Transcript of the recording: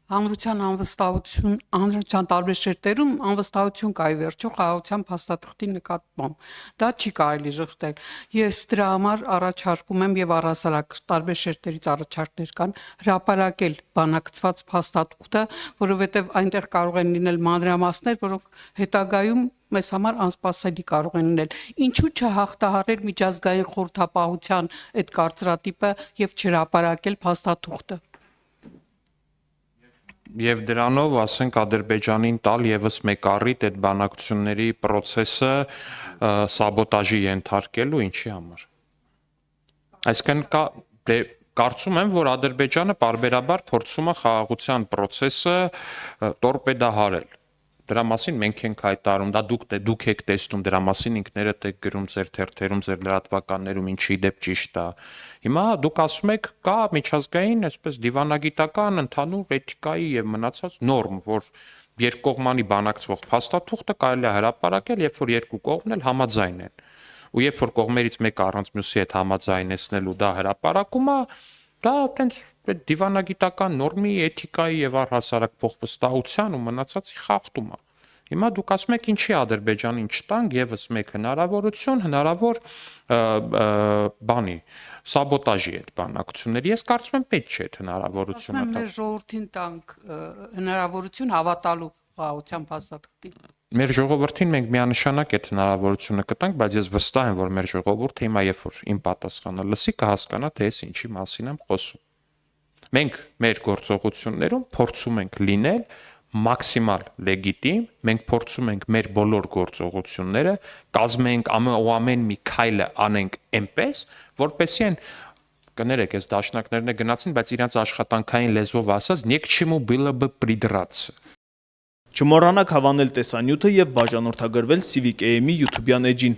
Հանրության անվստահություն, հանրության տարբեր շերտերում անվստահություն կա ի վերջո խաղաղության փաստաթղթի նկատմամբ։ Դա չի կարելի ժխտել։ Ես դրա համար առաջարկում եմ եւ առհասարակ տարբեր շերտերից առաջարկներ կան հրապարակել բանակցված փաստաթուղթը, որովհետեւ այնտեղ կարող են լինել մանրամասներ, որոնք հետագայում մեզ համար անսպասելի կարող են լինել։ Ինչու չհաղթահարել միջազգային խորհրդապահության այդ կարծրատիպը եւ չհրապարակել փաստաթուղթը։ Եվ դրանով, ասենք, Ադրբեջանին տալ եւս մեկ առիթ այդ բանակցությունների process-ը սաբոտաժի ենթարկելու, ինչի համար։ Այսինքն կարծում եմ, որ Ադրբեջանը պարբերաբար փորձում է խաղաղության process-ը տորպեդահարել։ Դրա մասին մենք ենք հայտարարում, դա դուք եք տեսնում, դրա մասին ինքներդ եք գրում ձեր թերթերում, ձեր լրատվականներում, ինչի դեպ ճիշտ է։ Հիմա դուք ասում եք, կա միջազգային, այսպես դիվանագիտական, ընդհանուր էթիկայի եւ մնացած նորմ, որ երկկողմանի բանակցվող փաստաթուղթը կարելի է հրապարակել, երբ որ երկու կողմն էլ համաձայն են։ Ու երբ որ կողմերից մեկը առանց մյուսի հետ համաձայնեցնելու դա հրապարակում է, դա այտենց դիվանագիտական նորմի, էթիկայի եւ առհասարակ փոխվստահության ու մնացածի խախտում է։ Հիմա դուք ասում եք, ինչի Ադրբեջանին չտանք եւս մեկ հնարավորություն, հնարավոր բանի սաբոտաժի այդ բանակցությունների։ Ես կարծում եմ պետք չէ այդ հնարավորությունը տալ։ Մեր ժողովրդին տանք հնարավորություն հավատալու խաղաղության փաստաթղթին։ Մեր ժողովրդին մենք միանշանակ այդ հնարավորությունը կտանք, բայց ես վստահ եմ, որ մեր ժողովուրդը հիմա երբ որ իմ պատասխանը լսի, կհասկանա, թե ես ինչի մասին եմ խոսում։ Մենք մեր գործողություններում փորձում ենք լինել մաքսիմալ լեգիտիմ, մենք փորձում ենք մեր բոլոր գործողությունները կազմենք ամեն մի քայլը անենք այնպես, որպեսզի այն կներեք, այս դաշնակներն գնացին, բայց իրենց աշխատանքային լեզվով ասած, «Ник к чему было бы придраться»։ Չմոռանաք հավանել տեսանյութը եւ բաժանորդագրվել Civic AM-ի YouTube-յան էջին։